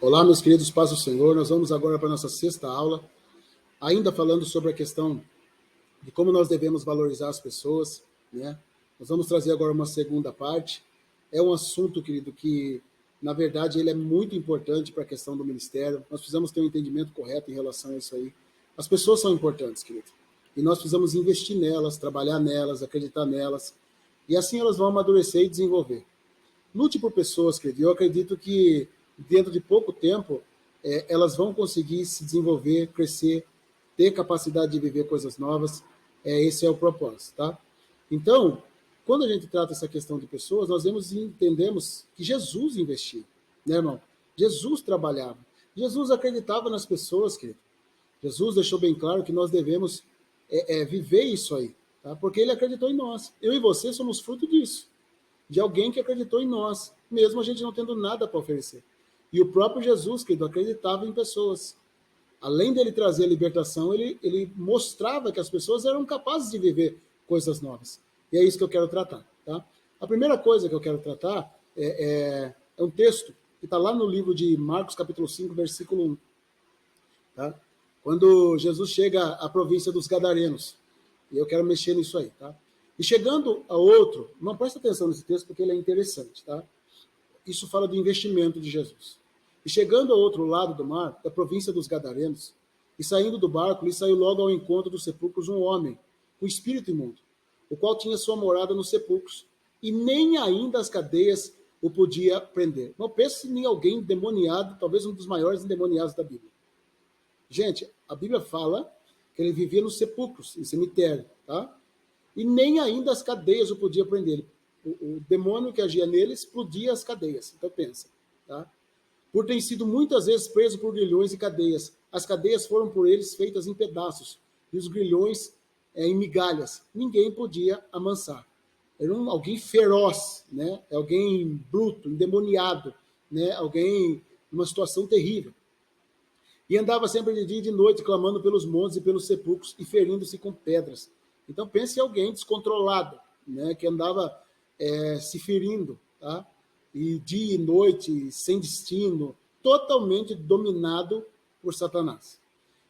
Olá, meus queridos, paz do Senhor. Nós vamos agora para a nossa sexta aula, ainda falando sobre a questão de como nós devemos valorizar as pessoas, né? Nós vamos trazer agora uma segunda parte. É um assunto, querido, que, na verdade, ele é muito importante para a questão do ministério. Nós precisamos ter um entendimento correto em relação a isso aí. As pessoas são importantes, querido, e nós precisamos investir nelas, trabalhar nelas, acreditar nelas, e assim elas vão amadurecer e desenvolver. Lute por pessoas, querido. Eu acredito que dentro de pouco tempo elas vão conseguir se desenvolver, crescer, ter capacidade de viver coisas novas. Esse é o propósito, tá? Então, quando a gente trata essa questão de pessoas, nós vemos e entendemos que Jesus investia, né, irmão? Jesus trabalhava. Jesus acreditava nas pessoas, querido. Jesus deixou bem claro que nós devemos viver isso aí, tá? Porque ele acreditou em nós. Eu e você somos fruto disso, de alguém que acreditou em nós, mesmo a gente não tendo nada para oferecer. E o próprio Jesus, querido, acreditava em pessoas. Além dele trazer a libertação, ele mostrava que as pessoas eram capazes de viver coisas novas. E é isso que eu quero tratar. Tá? A primeira coisa que eu quero tratar é um texto que está lá no livro de Marcos, capítulo 5, versículo 1. Tá? Quando Jesus chega à província dos Gadarenos. E eu quero mexer nisso aí. Tá? E chegando a outro, não presta atenção nesse texto porque ele é interessante, tá? Isso fala do investimento de Jesus. E chegando ao outro lado do mar, da província dos Gadarenos, e saindo do barco, lhe saiu logo ao encontro dos sepulcros um homem, com espírito imundo, o qual tinha sua morada nos sepulcros, e nem ainda as cadeias o podia prender. Não pense em alguém endemoniado, talvez um dos maiores endemoniados da Bíblia. Gente, a Bíblia fala que ele vivia nos sepulcros, em cemitério, tá? E nem ainda as cadeias o podia prender. O demônio que agia nele explodia as cadeias. Então pensa, tá? Por ter sido muitas vezes preso por grilhões e cadeias, as cadeias foram por eles feitas em pedaços e os grilhões em migalhas. Ninguém podia amansar. Era alguém feroz, né? Alguém bruto, endemoniado, né? Alguém numa situação terrível. E andava sempre de dia e de noite, clamando pelos montes e pelos sepulcros e ferindo-se com pedras. Então pense em alguém descontrolado, né, que andava se ferindo, tá? E dia e noite, sem destino, totalmente dominado por Satanás.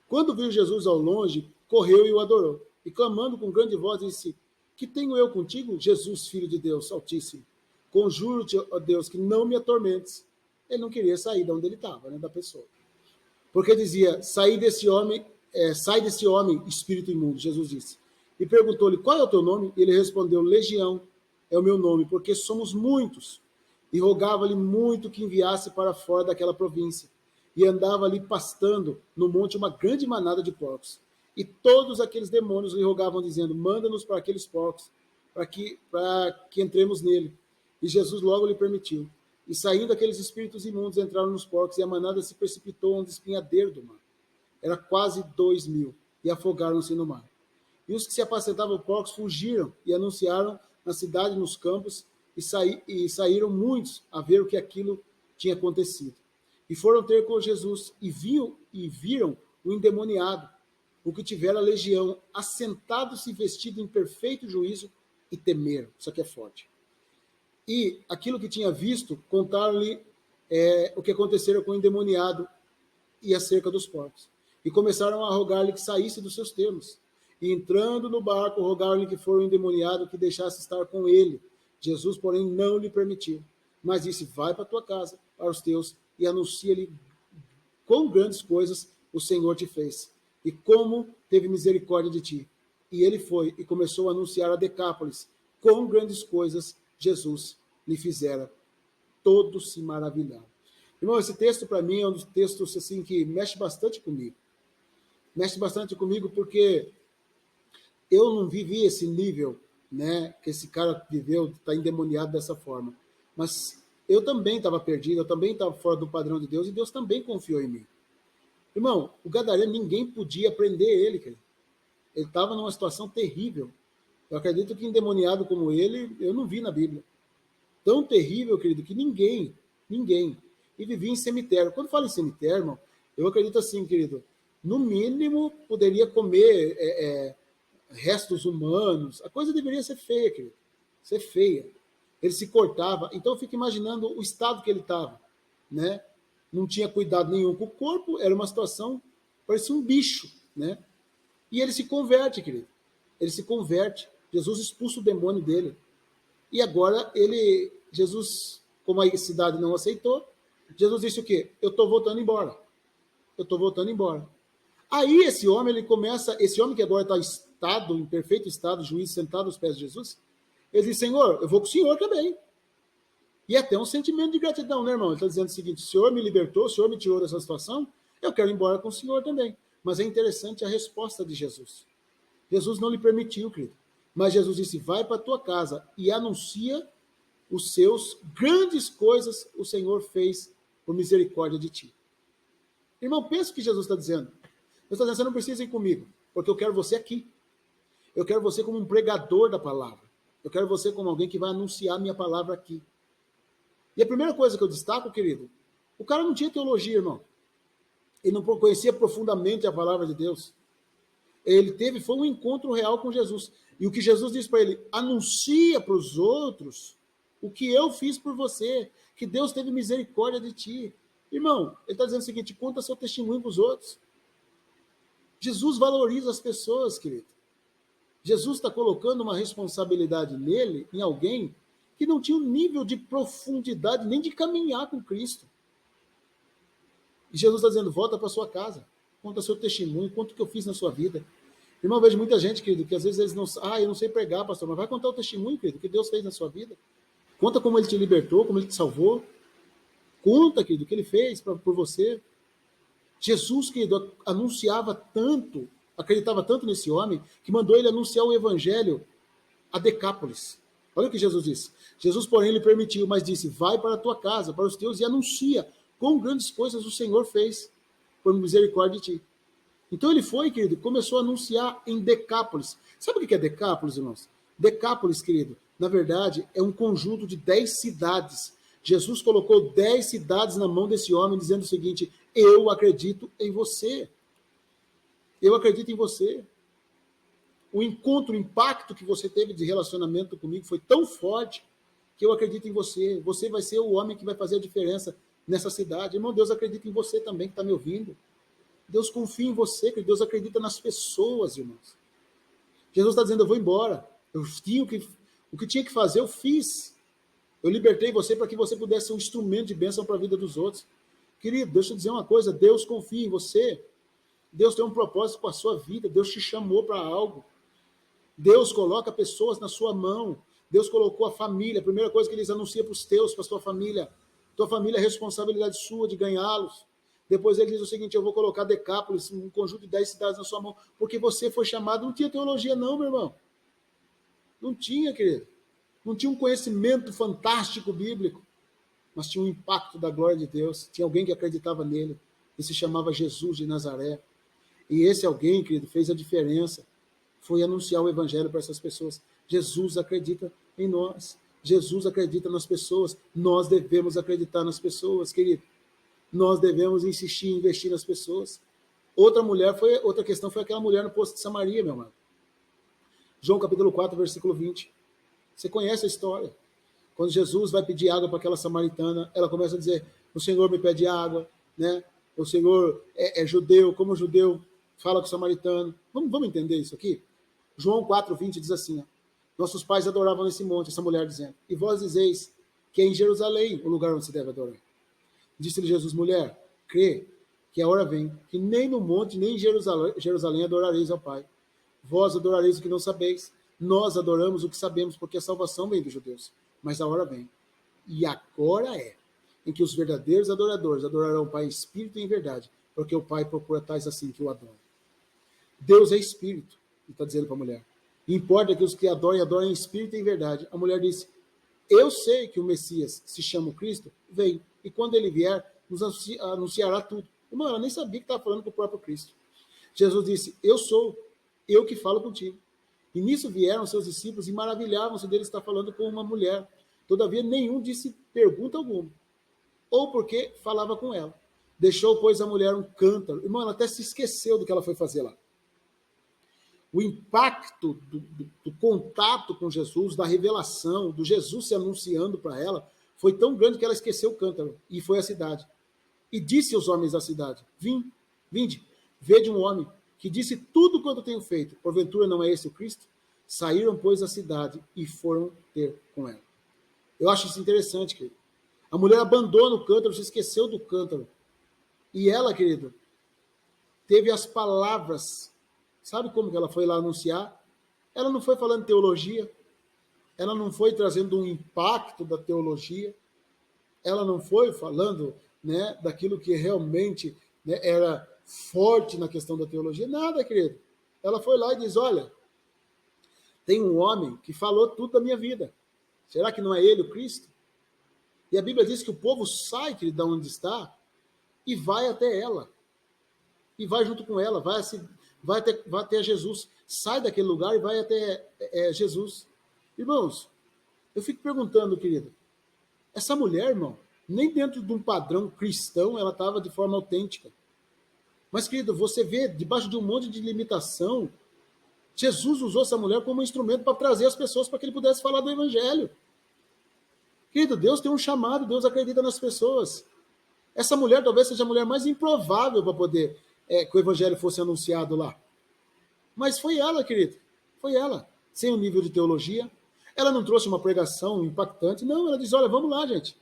Quando viu Jesus ao longe, correu e o adorou. E clamando com grande voz, disse: Que tenho eu contigo, Jesus, Filho de Deus Altíssimo? Conjuro-te, ó Deus, que não me atormentes. Ele não queria sair de onde ele estava, né, da pessoa. Porque dizia: sai desse homem, espírito imundo, Jesus disse. E perguntou-lhe: qual é o teu nome? E ele respondeu: Legião é o meu nome, porque somos muitos. E rogava-lhe muito que enviasse para fora daquela província. E andava ali pastando no monte uma grande manada de porcos. E todos aqueles demônios lhe rogavam, dizendo: manda-nos para aqueles porcos, para que entremos nele. E Jesus logo lhe permitiu. E saindo aqueles espíritos imundos entraram nos porcos, e a manada se precipitou a um espinhadeiro do mar. Era quase 2.000, e afogaram-se no mar. E os que se apacentavam porcos fugiram e anunciaram na cidade, nos campos, e saíram muitos a ver o que aquilo tinha acontecido. E foram ter com Jesus, e viram o endemoniado, o que tivera legião, assentado-se vestido em perfeito juízo, e temeram. Isso aqui é forte. E aquilo que tinha visto, contaram-lhe o que acontecera com o endemoniado e acerca dos porcos. E começaram a rogar-lhe que saísse dos seus termos. E entrando no barco, rogaram-lhe que for o endemoniado que deixasse estar com ele. Jesus, porém, não lhe permitiu. Mas disse: vai para a tua casa, para os teus, e anuncia-lhe quão grandes coisas o Senhor te fez, e como teve misericórdia de ti. E ele foi e começou a anunciar a Decápolis quão grandes coisas Jesus lhe fizera. Todos se maravilharam. Irmão, esse texto para mim é um dos textos assim, que mexe bastante comigo. Mexe bastante comigo porque eu não vivi esse nível, né, que esse cara viveu, está endemoniado dessa forma. Mas eu também estava perdido, eu também estava fora do padrão de Deus, e Deus também confiou em mim. Irmão, o gadareno, ninguém podia prender ele, querido. Ele estava numa situação terrível. Eu acredito que endemoniado como ele, eu não vi na Bíblia. Tão terrível, querido, que ninguém. E vivia em cemitério. Quando falo em cemitério, irmão, eu acredito assim, querido, no mínimo poderia comer restos humanos. A coisa deveria ser feia, querido. Ser feia. Ele se cortava. Então eu fico imaginando o estado que ele estava, né? não tinha cuidado nenhum com o corpo, era uma situação, parecia um bicho, né? E ele se converte, querido. Ele se converte. Jesus expulsa o demônio dele. E agora Jesus, como a cidade não aceitou, Jesus disse o quê? Eu estou voltando embora. Eu estou voltando embora. Aí esse homem que agora está em perfeito estado, juiz sentado aos pés de Jesus, ele diz, Senhor, eu vou com o Senhor também. E até um sentimento de gratidão, né, irmão? Ele está dizendo o seguinte, o Senhor me libertou, o Senhor me tirou dessa situação, eu quero ir embora com o Senhor também. Mas é interessante a resposta de Jesus. Jesus não lhe permitiu, querido. Mas Jesus disse, vai para a tua casa e anuncia os seus grandes coisas o Senhor fez por misericórdia de ti. Irmão, pensa o que Jesus está dizendo. Jesus está dizendo, você não precisa ir comigo, porque eu quero você aqui. Eu quero você como um pregador da palavra. Eu quero você como alguém que vai anunciar a minha palavra aqui. E a primeira coisa que eu destaco, querido, o cara não tinha teologia, irmão. Ele não conhecia profundamente a palavra de Deus. Foi um encontro real com Jesus. E o que Jesus disse para ele, anuncia para os outros o que eu fiz por você, que Deus teve misericórdia de ti. Irmão, ele está dizendo o seguinte, conta seu testemunho para os outros. Jesus valoriza as pessoas, querido. Jesus está colocando uma responsabilidade nele, em alguém que não tinha um nível de profundidade, nem de caminhar com Cristo. E Jesus está dizendo, volta para sua casa, conta seu testemunho, conta o que eu fiz na sua vida. Irmão, eu vejo muita gente, querido, que às vezes eles não... eu não sei pregar, pastor, mas vai contar o testemunho, querido, que Deus fez na sua vida. Conta como ele te libertou, como ele te salvou. Conta, querido, o que ele fez por você. Jesus, querido, anunciava tanto, acreditava tanto nesse homem, que mandou ele anunciar o evangelho a Decápolis. Olha o que Jesus disse. Jesus, porém, lhe permitiu, mas disse, vai para a tua casa, para os teus, e anuncia quão grandes coisas o Senhor fez por misericórdia de ti. Então ele foi, querido, começou a anunciar em Decápolis. Sabe o que é Decápolis, irmãos? Decápolis, querido, na verdade, é um conjunto de 10 cidades. Jesus colocou 10 cidades na mão desse homem, dizendo o seguinte, eu acredito em você. Eu acredito em você. O encontro, o impacto que você teve de relacionamento comigo foi tão forte que eu acredito em você. Você vai ser o homem que vai fazer a diferença nessa cidade. Irmão, Deus acredita em você também, que está me ouvindo. Deus confia em você, que Deus acredita nas pessoas, irmãos. Jesus está dizendo, eu vou embora. O que tinha que fazer, eu fiz. Eu libertei você para que você pudesse ser um instrumento de bênção para a vida dos outros. Querido, deixa eu dizer uma coisa, Deus confia em você. Deus tem um propósito com a sua vida. Deus te chamou para algo. Deus coloca pessoas na sua mão. Deus colocou a família. A primeira coisa que eles anunciam para os teus, para a sua família. Tua família é responsabilidade sua de ganhá-los. Depois ele diz o seguinte, eu vou colocar Decápolis, um conjunto de 10 cidades na sua mão, porque você foi chamado, não tinha teologia não, meu irmão. Não tinha, querido. Não tinha um conhecimento fantástico bíblico, mas tinha um impacto da glória de Deus. Tinha alguém que acreditava nele, e se chamava Jesus de Nazaré. E esse alguém, querido, fez a diferença. Foi anunciar o evangelho para essas pessoas. Jesus acredita em nós. Jesus acredita nas pessoas. Nós devemos acreditar nas pessoas, querido. Nós devemos insistir em investir nas pessoas. Outra questão foi aquela mulher no poço de Samaria, meu irmão. João capítulo 4, versículo 20. Você conhece a história. Quando Jesus vai pedir água para aquela samaritana, ela começa a dizer, o Senhor me pede água, né? O Senhor é judeu, como judeu, fala com o samaritano. Vamos entender isso aqui? João 4, 20 diz assim, ó, nossos pais adoravam nesse monte, essa mulher dizendo, e vós dizeis que é em Jerusalém o lugar onde se deve adorar. Disse-lhe Jesus, mulher, crê que a hora vem, que nem no monte, nem em Jerusalém adorareis ao Pai. Vós adorareis o que não sabeis, nós adoramos o que sabemos, porque a salvação vem dos judeus. Mas a hora vem, e agora é, em que os verdadeiros adoradores adorarão o Pai em espírito e em verdade, porque o Pai procura tais assim que o adoram. Deus é espírito, ele está dizendo para a mulher. E importa que os que adorem em espírito e em verdade. A mulher disse, eu sei que o Messias, se chama o Cristo, veio. E quando ele vier, nos anunciará tudo. Irmão, ela nem sabia que estava falando com o próprio Cristo. Jesus disse, eu sou, eu que falo contigo. E nisso vieram seus discípulos e maravilhavam-se dele estar falando com uma mulher. Todavia, nenhum disse pergunta alguma. Ou porque falava com ela. Deixou, pois, a mulher um cântaro. Irmão, ela até se esqueceu do que ela foi fazer lá. O impacto do contato com Jesus, da revelação, do Jesus se anunciando para ela, foi tão grande que ela esqueceu o cântaro, e foi à cidade. E disse aos homens da cidade: vinde, vede um homem que disse tudo quanto tenho feito. Porventura não é esse o Cristo? Saíram, pois, da cidade e foram ter com ela. Eu acho isso interessante, querido. A mulher abandona o cântaro, se esqueceu do cântaro. E ela, querido, teve as palavras. Sabe como que ela foi lá anunciar? Ela não foi falando teologia. Ela não foi trazendo um impacto da teologia. Ela não foi falando, né, daquilo que realmente, né, era forte na questão da teologia. Nada, querido. Ela foi lá e diz, olha, tem um homem que falou tudo da minha vida. Será que não é ele o Cristo? E a Bíblia diz que o povo sai, querido, de onde está e vai até ela. E vai junto com ela, vai até Jesus. Sai daquele lugar e vai até Jesus. Irmãos, eu fico perguntando, querido, essa mulher, irmão, nem dentro de um padrão cristão ela estava de forma autêntica. Mas, querido, você vê, debaixo de um monte de limitação, Jesus usou essa mulher como um instrumento para trazer as pessoas para que ele pudesse falar do Evangelho. Querido, Deus tem um chamado, Deus acredita nas pessoas. Essa mulher talvez seja a mulher mais improvável para poder que o Evangelho fosse anunciado lá. Mas foi ela, querido, foi ela, sem um nível de teologia. Ela não trouxe uma pregação impactante, não, ela diz, olha, vamos lá, gente,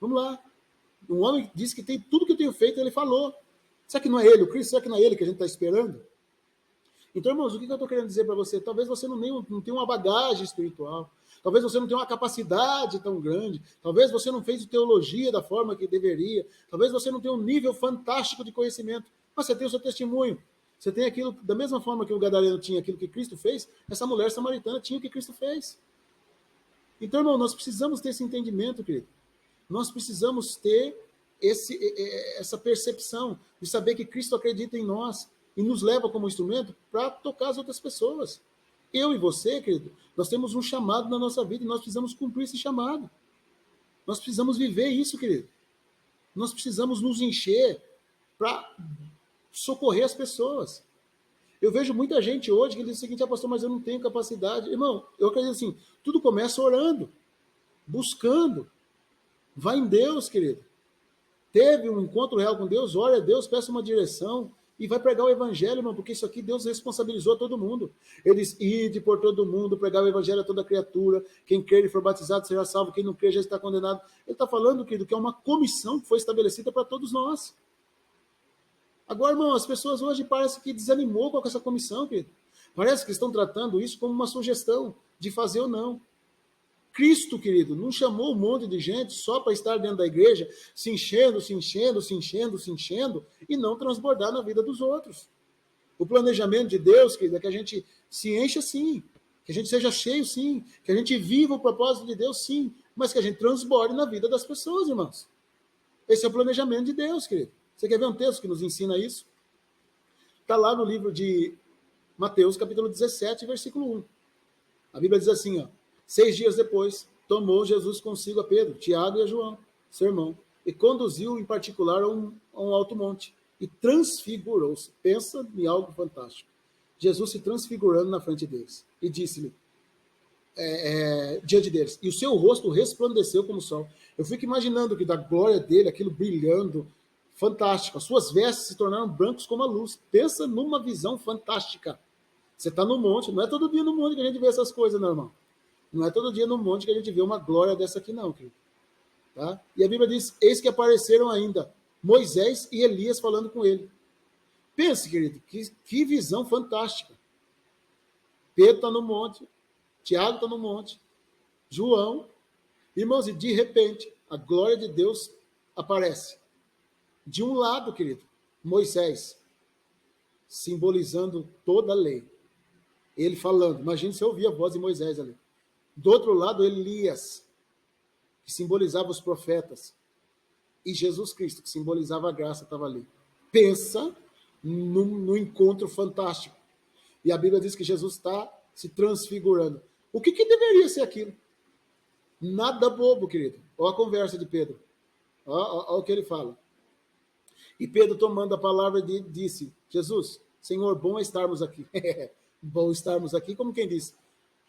vamos lá. Um homem disse que tem tudo que eu tenho feito, ele falou. Será que não é ele o Cristo? Será que não é ele que a gente está esperando? Então, irmãos, o que eu estou querendo dizer para você? Talvez você não tenha uma bagagem espiritual. Talvez você não tenha uma capacidade tão grande. Talvez você não fez teologia da forma que deveria. Talvez você não tenha um nível fantástico de conhecimento. Mas você tem o seu testemunho. Você tem aquilo, da mesma forma que o gadareno tinha aquilo que Cristo fez, essa mulher samaritana tinha o que Cristo fez. Então, irmão, nós precisamos ter esse entendimento, querido. Nós precisamos ter essa percepção de saber que Cristo acredita em nós e nos leva como instrumento para tocar as outras pessoas. Eu e você, querido, nós temos um chamado na nossa vida e nós precisamos cumprir esse chamado. Nós precisamos viver isso, querido. Nós precisamos nos encher para socorrer as pessoas. Eu vejo muita gente hoje que diz o seguinte, pastor, mas eu não tenho capacidade. Irmão, eu acredito assim, tudo começa orando, buscando. Vai em Deus, querido. Teve um encontro real com Deus, ora a Deus, peça uma direção e vai pregar o evangelho, irmão, porque isso aqui Deus responsabilizou todo mundo. Ele diz, ide por todo mundo, pregar o evangelho a toda criatura, quem crer e for batizado será salvo, quem não crer já está condenado. Ele está falando, querido, que é uma comissão que foi estabelecida para todos nós. Agora, irmão, as pessoas hoje parece que desanimou com essa comissão, querido. Parece que estão tratando isso como uma sugestão de fazer ou não. Cristo, querido, não chamou um monte de gente só para estar dentro da igreja, se enchendo e não transbordar na vida dos outros. O planejamento de Deus, querido, é que a gente se encha sim, que a gente seja cheio sim, que a gente viva o propósito de Deus sim, mas que a gente transborde na vida das pessoas, irmãos. Esse é o planejamento de Deus, querido. Você quer ver um texto que nos ensina isso? Está lá no livro de Mateus, capítulo 17, versículo 1. A Bíblia diz assim, ó, 6 dias depois, tomou Jesus consigo a Pedro, Tiago e a João, seu irmão, e conduziu em particular a um alto monte, e transfigurou-se. Pensa em algo fantástico. Jesus se transfigurando na frente deles, e disse-lhe, diante deles, e o seu rosto resplandeceu como o sol. Eu fico imaginando que da glória dele, aquilo brilhando, fantástico, as suas vestes se tornaram brancos como a luz. Pensa numa visão fantástica. Você está no monte, não é todo dia no monte que a gente vê essas coisas, não, irmão. Não é todo dia no monte que a gente vê uma glória dessa aqui, não, querido. Tá? E a Bíblia diz, eis que apareceram ainda Moisés e Elias falando com ele. Pense, querido, que visão fantástica. Pedro está no monte, Tiago está no monte, João, irmãos, e de repente, a glória de Deus aparece. De um lado, querido, Moisés, simbolizando toda a lei. Ele falando, imagine se eu ouvir a voz de Moisés ali. Do outro lado, Elias, que simbolizava os profetas. E Jesus Cristo, que simbolizava a graça, estava ali. Pensa no encontro fantástico. E a Bíblia diz que Jesus está se transfigurando. O que deveria ser aquilo? Nada bobo, querido. Olha a conversa de Pedro. Olha o que ele fala. E Pedro, tomando a palavra, disse, Jesus, Senhor, bom é estarmos aqui. Bom estarmos aqui, como quem diz,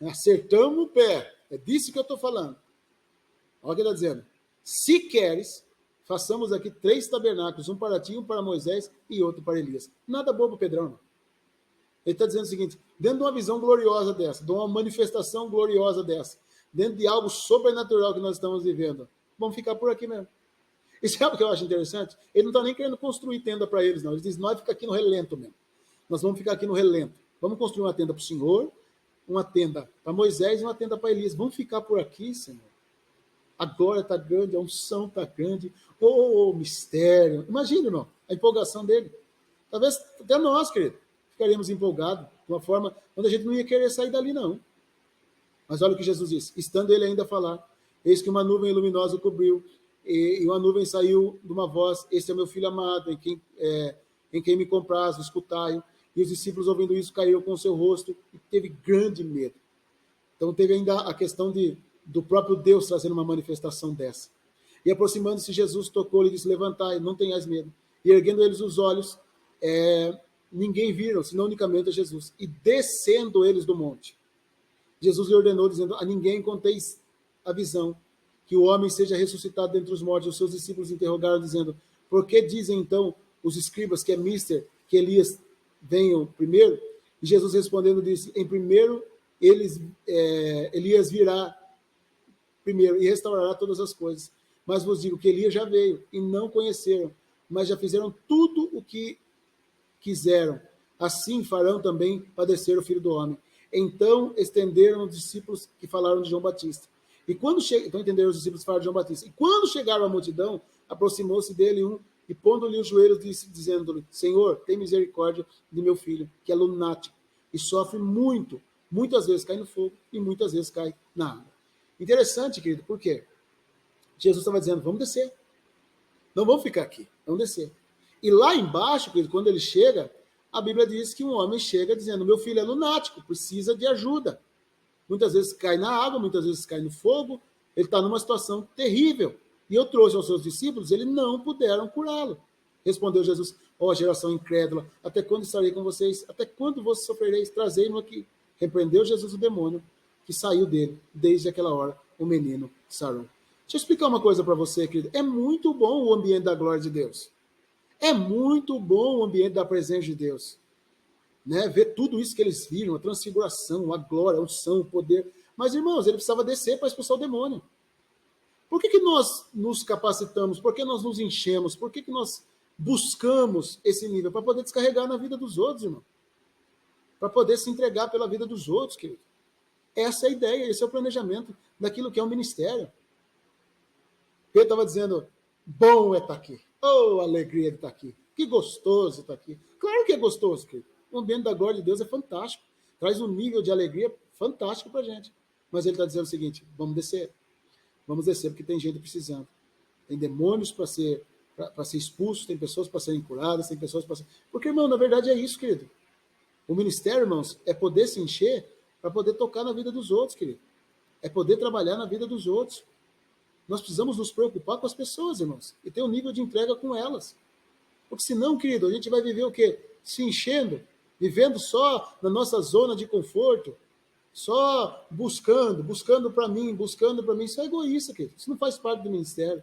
acertamos o pé. É disso que eu estou falando. Olha o que ele está dizendo. Se queres, façamos aqui 3 tabernáculos, um para ti, um para Moisés e outro para Elias. Nada bobo, Pedrão. Ele está dizendo o seguinte, dentro de uma visão gloriosa dessa, de uma manifestação gloriosa dessa, dentro de algo sobrenatural que nós estamos vivendo, vamos ficar por aqui mesmo. E sabe o que eu acho interessante? Ele não está nem querendo construir tenda para eles, não. Ele diz, nós fica aqui no relento mesmo. Nós vamos ficar aqui no relento. Vamos construir uma tenda para o Senhor, uma tenda para Moisés e uma tenda para Elias. Vamos ficar por aqui, Senhor. A glória está grande, a unção está grande. Oh, mistério. Imagina, irmão, a empolgação dele. Talvez até nós, querido, ficaríamos empolgados de uma forma onde a gente não ia querer sair dali, não. Mas olha o que Jesus disse. Estando ele ainda a falar, eis que uma nuvem luminosa o cobriu, e uma nuvem saiu de uma voz, este é meu filho amado, em quem me compraz, escutai-o. E os discípulos, ouvindo isso, caíram com o seu rosto e teve grande medo. Então teve ainda a questão do próprio Deus trazendo uma manifestação dessa. E aproximando-se, Jesus tocou-lhe e disse, levantai, não tenhais medo. E erguendo eles os olhos, ninguém viram, senão unicamente a Jesus. E descendo eles do monte, Jesus lhe ordenou, dizendo, a ninguém conteis a visão, que o homem seja ressuscitado dentre os mortos. Os seus discípulos interrogaram, dizendo, por que dizem então os escribas que é mister, que Elias venham primeiro? E Jesus respondendo disse, em primeiro Elias virá primeiro e restaurará todas as coisas. Mas vos digo que Elias já veio e não conheceram, mas já fizeram tudo o que quiseram. Assim farão também padecer o Filho do Homem. Então estenderam os discípulos que falaram de João Batista. E quando então entenderam os discípulos que falaram de João Batista. E quando chegaram à multidão, aproximou-se dele um e pondo-lhe os joelhos, dizendo-lhe, Senhor, tem misericórdia de meu filho, que é lunático, e sofre muito, muitas vezes cai no fogo e muitas vezes cai na água. Interessante, querido, por quê? Jesus estava dizendo, vamos descer. Não vamos ficar aqui, vamos descer. E lá embaixo, querido, quando ele chega, a Bíblia diz que um homem chega dizendo, meu filho é lunático, precisa de ajuda. Muitas vezes cai na água, muitas vezes cai no fogo, ele está numa situação terrível. E eu trouxe aos seus discípulos, eles não puderam curá-lo. Respondeu Jesus, ó geração incrédula, até quando estarei com vocês? Até quando vos sofrereis? Trazei-no aqui. Repreendeu Jesus o demônio, que saiu dele. Desde aquela hora, o menino sarou. Deixa eu explicar uma coisa para você, querido. É muito bom o ambiente da glória de Deus. É muito bom o ambiente da presença de Deus. Né? Ver tudo isso que eles viram, a transfiguração, a glória, a unção, o poder. Mas, irmãos, ele precisava descer para expulsar o demônio. Por que nós nos capacitamos? Por que nós nos enchemos? Por que nós buscamos esse nível? Para poder descarregar na vida dos outros, irmão. Para poder se entregar pela vida dos outros, querido. Essa é a ideia, esse é o planejamento daquilo que é o ministério. Pedro estava dizendo, bom é estar aqui. Oh, alegria de estar aqui. Que gostoso estar aqui. Claro que é gostoso, querido. O ambiente da glória de Deus é fantástico. Traz um nível de alegria fantástico para a gente. Mas ele está dizendo o seguinte, vamos descer. Vamos descer, porque tem gente precisando. Tem demônios para ser expulsos, tem pessoas para serem curadas, tem pessoas para ser... Porque, irmão, na verdade é isso, querido. O ministério, irmãos, é poder se encher para poder tocar na vida dos outros, querido. É poder trabalhar na vida dos outros. Nós precisamos nos preocupar com as pessoas, irmãos, e ter um nível de entrega com elas. Porque senão, querido, a gente vai viver o quê? Se enchendo, vivendo só na nossa zona de conforto, só buscando para mim, isso é egoísta, querido. Isso não faz parte do ministério.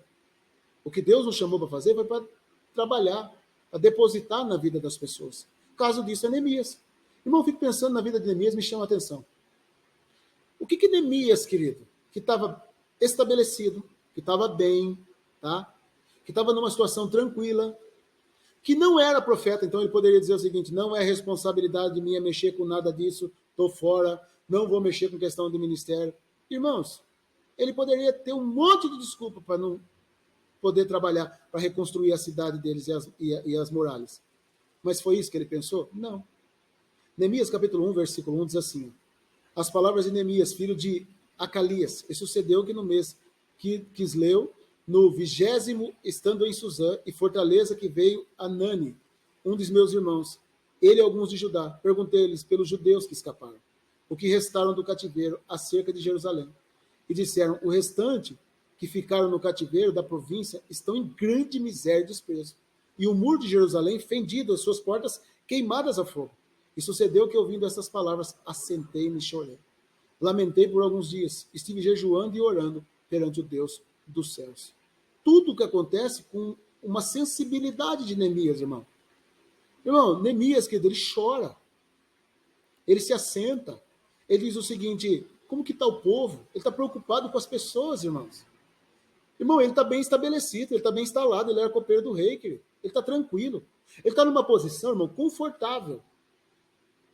O que Deus nos chamou para fazer foi para trabalhar, para depositar na vida das pessoas. O caso disso é Neemias. Irmão, eu fico pensando na vida de Neemias, me chama a atenção. O que Neemias, querido, que estava estabelecido, que estava bem, tá? Que estava numa situação tranquila, que não era profeta, então ele poderia dizer o seguinte, não é responsabilidade minha mexer com nada disso, estou fora, não vou mexer com questão de ministério. Irmãos, ele poderia ter um monte de desculpa para não poder trabalhar, para reconstruir a cidade deles e as muralhas. Mas foi isso que ele pensou? Não. Neemias capítulo 1, versículo 1 diz assim, as palavras de Neemias, filho de Acalias, e sucedeu que no mês que Quisleu, no 20º, estando em Suzã, e fortaleza que veio Anani, um dos meus irmãos, ele e alguns de Judá, perguntei-lhes pelos judeus que escaparam, o que restaram do cativeiro acerca de Jerusalém. E disseram, o restante que ficaram no cativeiro da província estão em grande miséria e desprezo. E o muro de Jerusalém fendido, as suas portas queimadas a fogo. E sucedeu que, ouvindo essas palavras, assentei-me e chorei. Lamentei por alguns dias, estive jejuando e orando perante o Deus dos céus. tudo que acontece com uma sensibilidade de Neemias, irmão. Irmão, Neemias, querido, ele chora. Ele se assenta. Ele diz o seguinte: como que está o povo? Ele está preocupado com as pessoas, irmãos. Irmão, ele está bem estabelecido, ele está bem instalado, ele era copeiro do rei, querido. Ele está tranquilo. Ele está numa posição, irmão, confortável.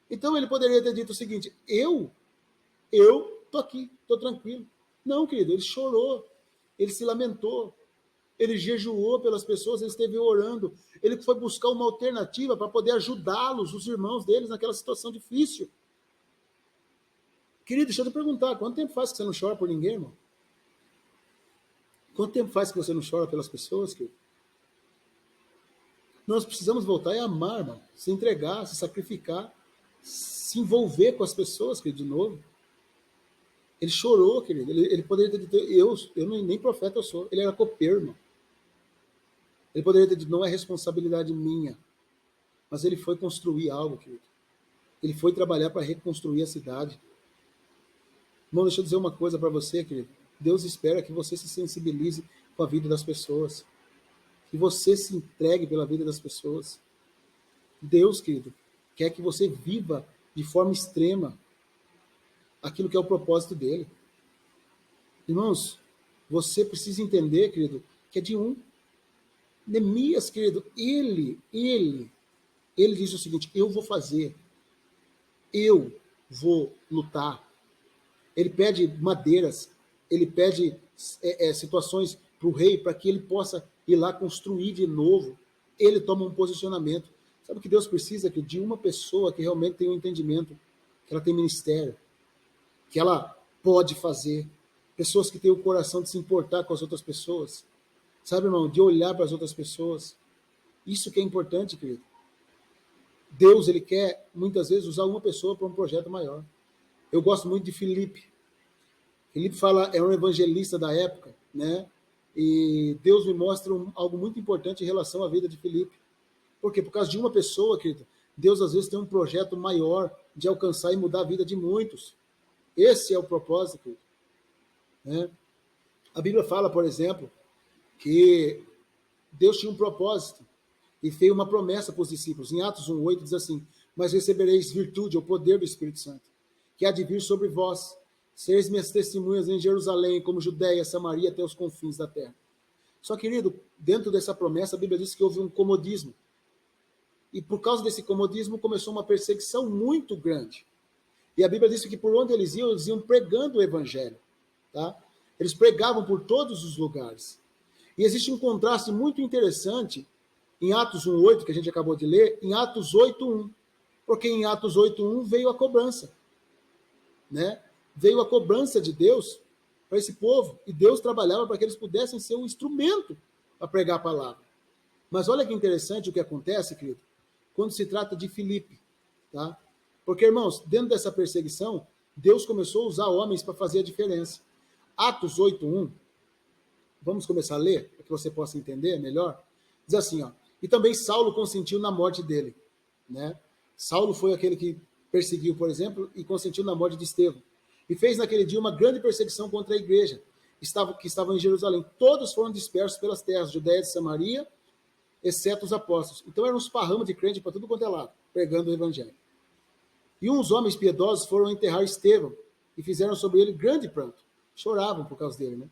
Então ele poderia ter dito o seguinte: eu estou aqui, estou tranquilo. Não, querido, ele chorou, ele se lamentou, ele jejuou pelas pessoas, ele esteve orando, ele foi buscar uma alternativa para poder ajudá-los, os irmãos deles, naquela situação difícil. Querido, deixa eu te perguntar, quanto tempo faz que você não chora por ninguém, irmão? Quanto tempo faz que você não chora pelas pessoas, querido? Nós precisamos voltar a amar, irmão, se entregar, se sacrificar, se envolver com as pessoas, querido, de novo. Ele chorou, querido. Ele poderia ter dito: eu nem profeta eu sou. Ele era copeiro, irmão. Ele poderia ter dito: não é responsabilidade minha. Mas ele foi construir algo, querido. Ele foi trabalhar para reconstruir a cidade. Irmão, deixa eu dizer uma coisa para você, querido. Deus espera que você se sensibilize com a vida das pessoas. Que você se entregue pela vida das pessoas. Deus, querido, quer que você viva de forma extrema aquilo que é o propósito dele. Irmãos, você precisa entender, querido, que é de um. Neemias, querido, ele diz o seguinte: eu vou fazer, eu vou lutar. Ele pede madeiras, ele pede situações para o rei, para que ele possa ir lá construir de novo. Ele toma um posicionamento. Sabe o que Deus precisa? Que de uma pessoa que realmente tem um entendimento, que ela tem ministério, que ela pode fazer. Pessoas que têm o coração de se importar com as outras pessoas. Sabe, irmão? De olhar para as outras pessoas. Isso que é importante, querido. Deus, ele quer, muitas vezes, usar uma pessoa para um projeto maior. Eu gosto muito de Filipe. Filipe é um evangelista da época, né? E Deus me mostra algo muito importante em relação à vida de Filipe. Por quê? Por causa de uma pessoa, querido, Deus às vezes tem um projeto maior de alcançar e mudar a vida de muitos. Esse é o propósito, querido. Né? A Bíblia fala, por exemplo, que Deus tinha um propósito e fez uma promessa para os discípulos. Em Atos 1:8 diz assim: mas recebereis virtude, ou poder do Espírito Santo, que há de vir sobre vós. Sereis minhas testemunhas em Jerusalém, como Judeia, Samaria, até os confins da terra. Só, querido, dentro dessa promessa, a Bíblia diz que houve um comodismo. E por causa desse comodismo, começou uma perseguição muito grande. E a Bíblia diz que por onde eles iam pregando o evangelho. Tá? Eles pregavam por todos os lugares. E existe um contraste muito interessante em Atos 1:8, que a gente acabou de ler, em Atos 8:1. Porque em Atos 8:1 veio a cobrança. Né? Veio a cobrança de Deus para esse povo. E Deus trabalhava para que eles pudessem ser um instrumento para pregar a palavra. Mas olha que interessante o que acontece, querido, quando se trata de Filipe. Tá? Porque, irmãos, dentro dessa perseguição, Deus começou a usar homens para fazer a diferença. Atos 8:1, vamos começar a ler, para que você possa entender melhor. Diz assim, ó: e também Saulo consentiu na morte dele. Né? Saulo foi aquele que perseguiu, por exemplo, e consentiu na morte de Estevão. E fez naquele dia uma grande perseguição contra a igreja que estava em Jerusalém. Todos foram dispersos pelas terras, Judeia e Samaria, exceto os apóstolos. Então eram uns parramos de crente para tudo quanto é lado, pregando o evangelho. E uns homens piedosos foram enterrar Estevão e fizeram sobre ele grande pranto. Choravam por causa dele, né?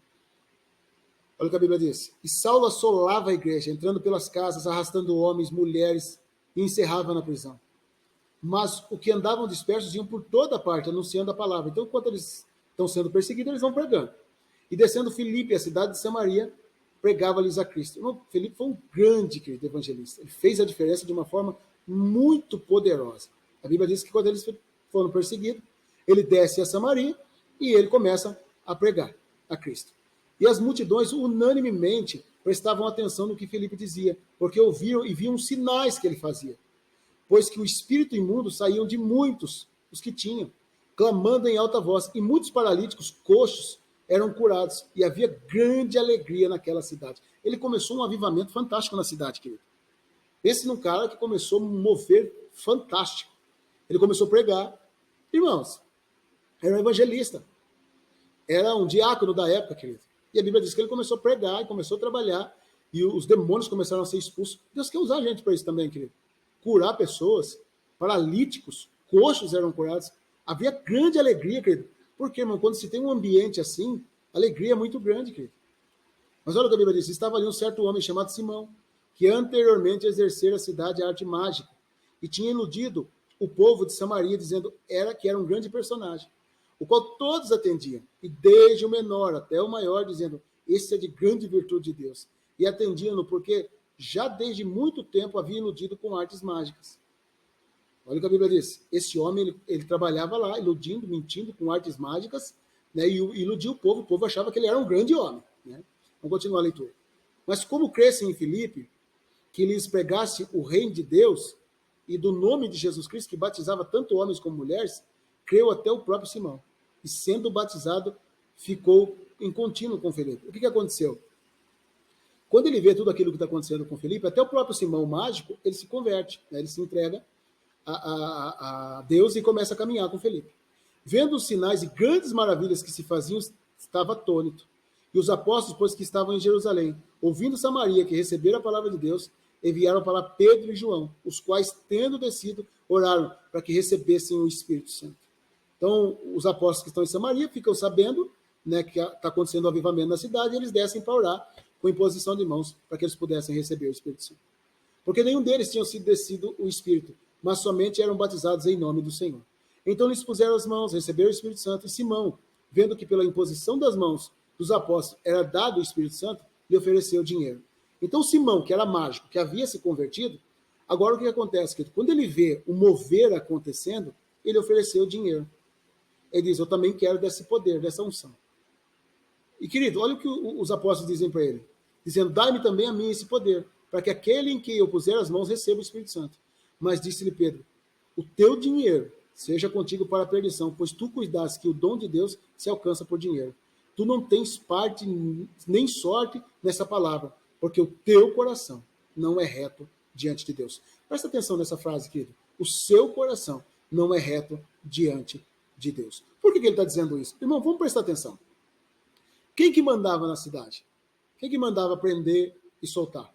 Olha o que a Bíblia diz. E Saulo assolava a igreja, entrando pelas casas, arrastando homens, mulheres, e encerrava na prisão. Mas o que andavam dispersos iam por toda parte, anunciando a palavra. Então, enquanto eles estão sendo perseguidos, eles vão pregando. E descendo Filipe, a cidade de Samaria, pregava-lhes a Cristo. Irmão, Filipe foi um grande, querido, evangelista. Ele fez a diferença de uma forma muito poderosa. A Bíblia diz que quando eles foram perseguidos, ele desce a Samaria e ele começa a pregar a Cristo. E as multidões unanimemente prestavam atenção no que Filipe dizia, porque ouviram e viam os sinais que ele fazia. Pois que o espírito imundo saíam de muitos, os que tinham, clamando em alta voz, e muitos paralíticos, coxos, eram curados, e havia grande alegria naquela cidade. Ele começou um avivamento fantástico na cidade, querido. Pense num cara que começou a mover fantástico. Ele começou a pregar. Irmãos, era um evangelista. Era um diácono da época, querido. E a Bíblia diz que ele começou a pregar, e começou a trabalhar, e os demônios começaram a ser expulsos. Deus quer usar a gente para isso também, querido. Curar pessoas, paralíticos, coxos eram curados. Havia grande alegria, querido. Porque, irmão, quando se tem um ambiente assim, a alegria é muito grande, querido. Mas olha o que a Bíblia diz, estava ali um certo homem chamado Simão, que anteriormente exercera a cidade a arte mágica, e tinha iludido o povo de Samaria, dizendo que era um grande personagem, o qual todos atendiam, e desde o menor até o maior, dizendo, esse é de grande virtude de Deus. E atendiam-no porque já desde muito tempo havia iludido com artes mágicas. Olha o que a Bíblia diz. Esse homem, ele trabalhava lá, iludindo, mentindo com artes mágicas, né, e iludia o povo achava que ele era um grande homem. Né? Vamos continuar a leitura. Mas como crescem em Filipe, que lhes pregasse o reino de Deus e do nome de Jesus Cristo, que batizava tanto homens como mulheres, creu até o próprio Simão. E sendo batizado, ficou em contínuo com Filipe. O que aconteceu? Quando ele vê tudo aquilo que está acontecendo com Filipe, até o próprio Simão mágico, ele se converte, né? Ele se entrega a Deus e começa a caminhar com Filipe. Vendo os sinais e grandes maravilhas que se faziam, estava atônito. E os apóstolos, pois que estavam em Jerusalém, ouvindo Samaria que receberam a palavra de Deus, enviaram para Pedro e João, os quais, tendo descido, oraram para que recebessem o Espírito Santo. Então, os apóstolos que estão em Samaria ficam sabendo, né, que está acontecendo um avivamento na cidade, e eles descem para orar com imposição de mãos para que eles pudessem receber o Espírito Santo. Porque nenhum deles tinha sido descido o Espírito, mas somente eram batizados em nome do Senhor. Então lhes puseram as mãos, receberam o Espírito Santo, e Simão, vendo que pela imposição das mãos dos apóstolos era dado o Espírito Santo, lhe ofereceu dinheiro. Então Simão, que era mágico, que havia se convertido, agora o que acontece? Quando ele vê o mover acontecendo, ele ofereceu dinheiro. Ele diz, eu também quero desse poder, dessa unção. E querido, olha o que os apóstolos dizem para ele, dizendo, dai-me também a mim esse poder, para que aquele em que eu puser as mãos receba o Espírito Santo. Mas disse-lhe Pedro, o teu dinheiro seja contigo para a perdição, pois tu cuidaste que o dom de Deus se alcança por dinheiro. Tu não tens parte nem sorte nessa palavra, porque o teu coração não é reto diante de Deus. Presta atenção nessa frase, querido. O seu coração não é reto diante de Deus. Por que ele está dizendo isso? Irmão, vamos prestar atenção. Quem que mandava na cidade? Quem que mandava prender e soltar?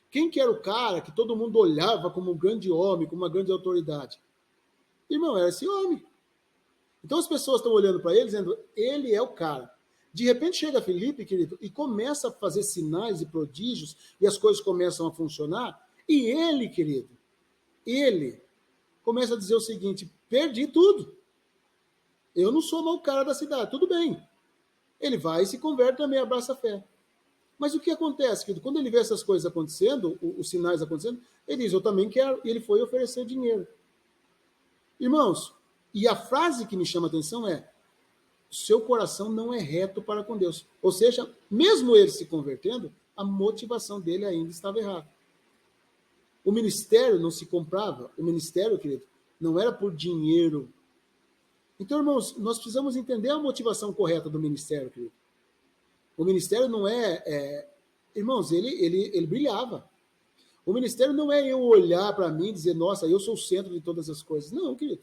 Quem que era o cara que todo mundo olhava como um grande homem, como uma grande autoridade? Irmão, era esse homem. Então as pessoas estão olhando para ele, dizendo, ele é o cara. De repente chega Filipe, querido, e começa a fazer sinais e prodígios, e as coisas começam a funcionar, e ele, querido, ele começa a dizer o seguinte, perdi tudo. Eu não sou mais o cara da cidade, tudo bem. Ele vai e se converte também, abraça a fé. Mas o que acontece, querido? Quando ele vê essas coisas acontecendo, os sinais acontecendo, ele diz, eu também quero, e ele foi oferecer dinheiro. Irmãos, e a frase que me chama a atenção é, seu coração não é reto para com Deus. Ou seja, mesmo ele se convertendo, a motivação dele ainda estava errada. O ministério não se comprava, o ministério, querido, não era por dinheiro. Então, irmãos, nós precisamos entender a motivação correta do ministério, querido. O ministério não irmãos, ele brilhava. O ministério não é eu olhar para mim e dizer, nossa, eu sou o centro de todas as coisas. Não, querido.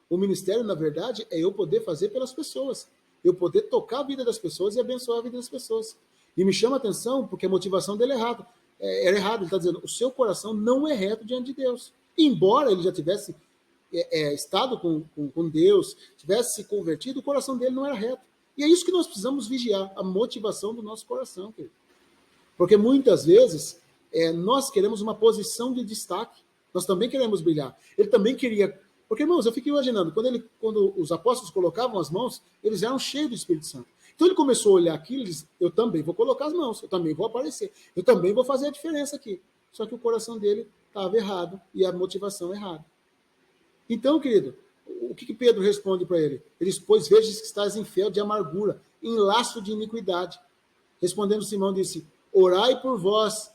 O ministério, na verdade, é eu poder fazer pelas pessoas. Eu poder tocar a vida das pessoas e abençoar a vida das pessoas. E me chama a atenção porque a motivação dele é errada. Era errado. Ele está dizendo, o seu coração não é reto diante de Deus. Embora ele já tivesse estado com Deus, tivesse se convertido, o coração dele não era reto. E é isso que nós precisamos vigiar, a motivação do nosso coração, querido. Porque muitas vezes nós queremos uma posição de destaque. Nós também queremos brilhar. Ele também queria... Porque, irmãos, eu fico imaginando, quando os apóstolos colocavam as mãos, eles eram cheios do Espírito Santo. Então ele começou a olhar aquilo e disse, eu também vou colocar as mãos, eu também vou aparecer, eu também vou fazer a diferença aqui. Só que o coração dele estava errado e a motivação errada. Então, querido, o que Pedro responde para ele? Ele diz, pois vejas que estás em fel de amargura, em laço de iniquidade. Respondendo Simão, disse, orai por vós,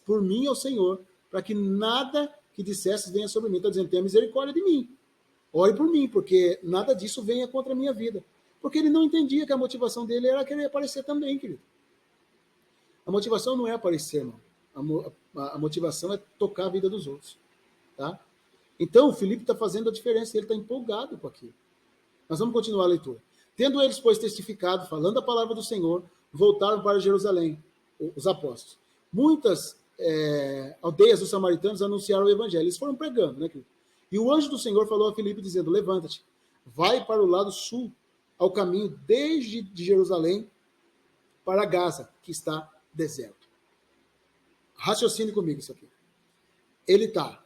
por mim ao Senhor, para que nada que dissesses venha sobre mim. Está dizendo, tenha misericórdia de mim. Ore por mim, porque nada disso venha contra a minha vida. Porque ele não entendia que a motivação dele era querer aparecer também, querido. A motivação não é aparecer, irmão. A motivação é tocar a vida dos outros. Tá? Então, o Filipe está fazendo a diferença, ele está empolgado com aquilo. Mas vamos continuar a leitura. Tendo eles, pois, testificado, falando a palavra do Senhor, voltaram para Jerusalém, os apóstolos. Muitas aldeias dos samaritanos anunciaram o evangelho. Eles foram pregando, né, querido? E o anjo do Senhor falou a Filipe, dizendo, levanta-te, vai para o lado sul, ao caminho desde de Jerusalém para Gaza, que está deserto. Raciocine comigo isso aqui. Ele está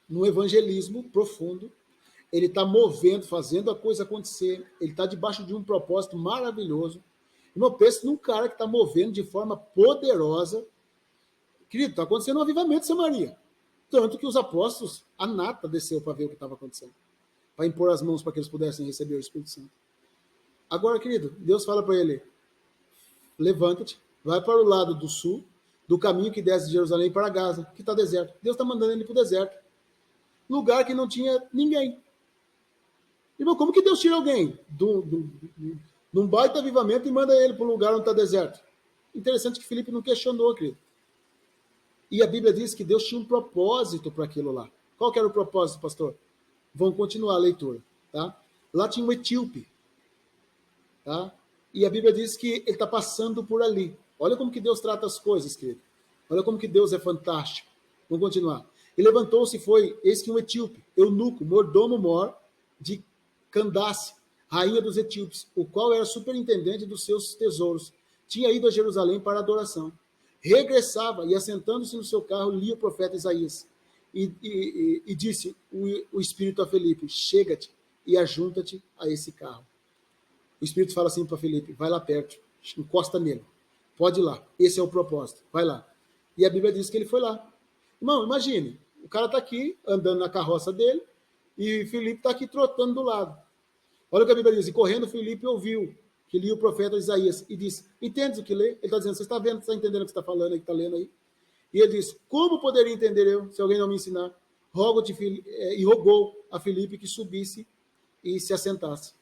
no evangelismo profundo, ele está movendo, fazendo a coisa acontecer, ele está debaixo de um propósito maravilhoso. Irmão, pense num cara que está movendo de forma poderosa. Querido, está acontecendo um avivamento em Samaria. Tanto que os apóstolos, a nata desceu para ver o que estava acontecendo, para impor as mãos para que eles pudessem receber o Espírito Santo. Agora, querido, Deus fala para ele, levanta-te, vai para o lado do sul, do caminho que desce de Jerusalém para Gaza, que está deserto. Deus está mandando ele para o deserto. Lugar que não tinha ninguém. Irmão, como que Deus tira alguém de um baita avivamento e manda ele para um lugar onde está deserto? Interessante que Filipe não questionou, querido. E a Bíblia diz que Deus tinha um propósito para aquilo lá. Qual que era o propósito, pastor? Vamos continuar a leitura. Tá? Lá tinha um etíope. Tá? E a Bíblia diz que ele está passando por ali. Olha como que Deus trata as coisas, querido. Olha como que Deus é fantástico. Vamos continuar. E levantou-se e foi, eis que um etíope, eunuco, mordomo-mor, de Candace, rainha dos etíopes, o qual era superintendente dos seus tesouros, tinha ido a Jerusalém para adoração. Regressava e, assentando-se no seu carro, lia o profeta Isaías. E disse o Espírito a Filipe, chega-te e ajunta-te a esse carro. O Espírito fala assim para Filipe, vai lá perto, encosta nele, pode ir lá, esse é o propósito, vai lá. E a Bíblia diz que ele foi lá. Irmão, imagine, o cara está aqui, andando na carroça dele, e Filipe está aqui trotando do lado. Olha o que a Bíblia diz, e correndo Filipe ouviu, que lia o profeta Isaías, e disse, entendes o que lê? Ele está dizendo, você está vendo, você está entendendo o que você está falando aí, que está lendo aí? E ele diz, como poderia entender eu, se alguém não me ensinar? E rogou a Filipe que subisse e se assentasse.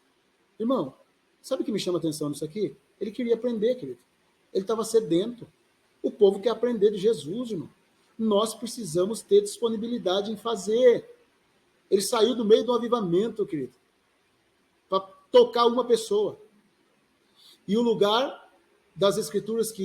Irmão, sabe o que me chama a atenção nisso aqui? Ele queria aprender, querido. Ele estava sedento. O povo quer aprender de Jesus, irmão. Nós precisamos ter disponibilidade em fazer. Ele saiu do meio do avivamento, querido, para tocar uma pessoa. E o lugar das escrituras que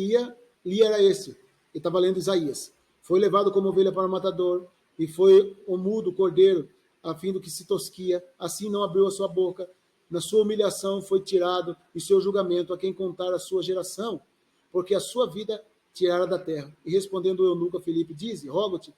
lia era esse. Ele estava lendo Isaías. Foi levado como ovelha para o matador, e foi o mudo, o cordeiro, a fim do que se tosquia, assim não abriu a sua boca. Na sua humilhação foi tirado, e seu julgamento a quem contar a sua geração, porque a sua vida tirara da terra. E respondendo o eunuco a Filipe, diz, rogo-te,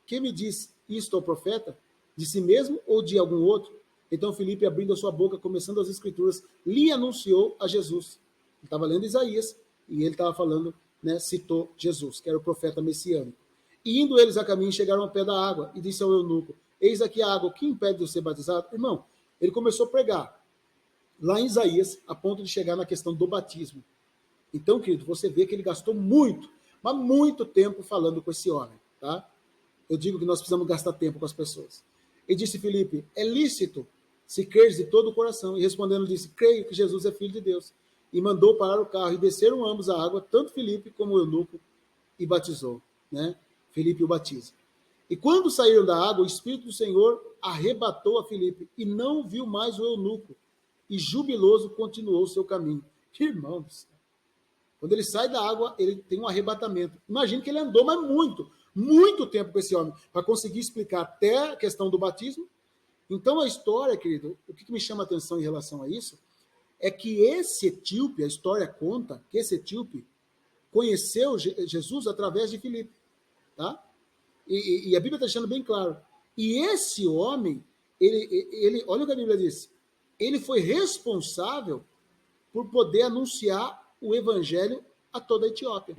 quem me diz isto ao profeta? De si mesmo ou de algum outro? Então Filipe, abrindo a sua boca, começando as escrituras, lhe anunciou a Jesus. Ele estava lendo Isaías, e ele estava falando, né, citou Jesus, que era o profeta messiânico. E indo eles a caminho, chegaram ao pé da água, e disse ao eunuco, eis aqui a água, o que impede de eu ser batizado? Irmão, ele começou a pregar, lá em Isaías, a ponto de chegar na questão do batismo. Então, querido, você vê que ele gastou muito, mas muito tempo falando com esse homem, tá? Eu digo que nós precisamos gastar tempo com as pessoas. E disse Filipe, é lícito se creres de todo o coração. E respondendo, disse, creio que Jesus é filho de Deus. E mandou parar o carro, e desceram ambos a água, tanto Filipe como o eunuco, e batizou, né? Filipe o batiza. E quando saíram da água, o Espírito do Senhor arrebatou a Filipe, e não viu mais o eunuco, e jubiloso continuou o seu caminho. Irmãos, quando ele sai da água, ele tem um arrebatamento. Imagina que ele andou, mas muito tempo com esse homem, para conseguir explicar até a questão do batismo. Então a história, querido, o que me chama a atenção em relação a isso, é que esse etíope, a história conta, que esse etíope conheceu Jesus através de Filipe. Tá? E a Bíblia está deixando bem claro. E esse homem, ele, olha o que a Bíblia diz, ele foi responsável por poder anunciar o evangelho a toda a Etiópia.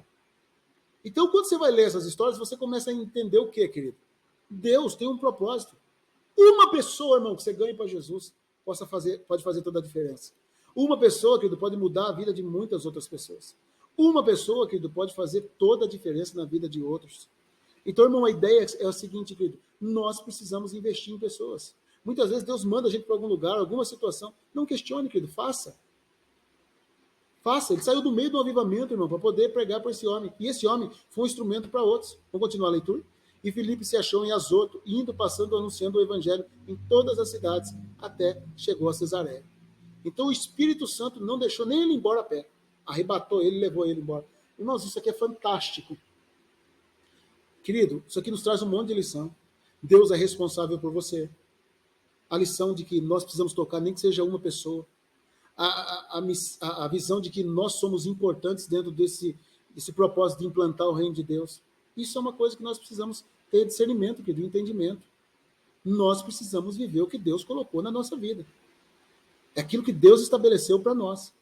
Então, quando você vai ler essas histórias, você começa a entender o quê, querido? Deus tem um propósito. Uma pessoa, irmão, que você ganhe para Jesus, pode fazer toda a diferença. Uma pessoa, querido, pode mudar a vida de muitas outras pessoas. Uma pessoa, querido, pode fazer toda a diferença na vida de outros. Então, irmão, a ideia é a seguinte, querido, nós precisamos investir em pessoas. Muitas vezes Deus manda a gente para algum lugar, alguma situação. Não questione, querido, faça. Faça. Ele saiu do meio do avivamento, irmão, para poder pregar para esse homem. E esse homem foi um instrumento para outros. Vamos continuar a leitura? E Filipe se achou em Azoto, indo, passando, anunciando o evangelho em todas as cidades, até chegou a Cesareia. Então o Espírito Santo não deixou nem ele embora a pé. Arrebatou ele e levou ele embora. Irmãos, isso aqui é fantástico. Querido, isso aqui nos traz um monte de lição. Deus é responsável por você. A lição de que nós precisamos tocar, nem que seja uma pessoa. A visão de que nós somos importantes dentro desse propósito de implantar o reino de Deus. Isso é uma coisa que nós precisamos ter discernimento, querido, entendimento. Nós precisamos viver o que Deus colocou na nossa vida. É aquilo que Deus estabeleceu para nós.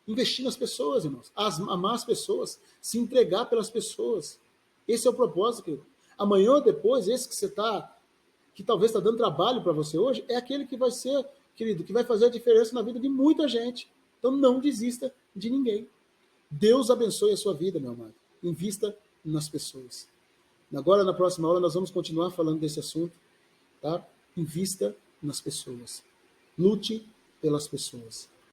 Investir nas pessoas, irmãos. Amar as pessoas. Se entregar pelas pessoas. Esse é o propósito, querido. Amanhã ou depois, esse que talvez está dando trabalho para você hoje, é aquele que vai ser, querido, que vai fazer a diferença na vida de muita gente. Então não desista de ninguém. Deus abençoe a sua vida, meu amado. Invista nas pessoas. Agora, na próxima aula, nós vamos continuar falando desse assunto. Tá? Invista nas pessoas. Lute pelas pessoas.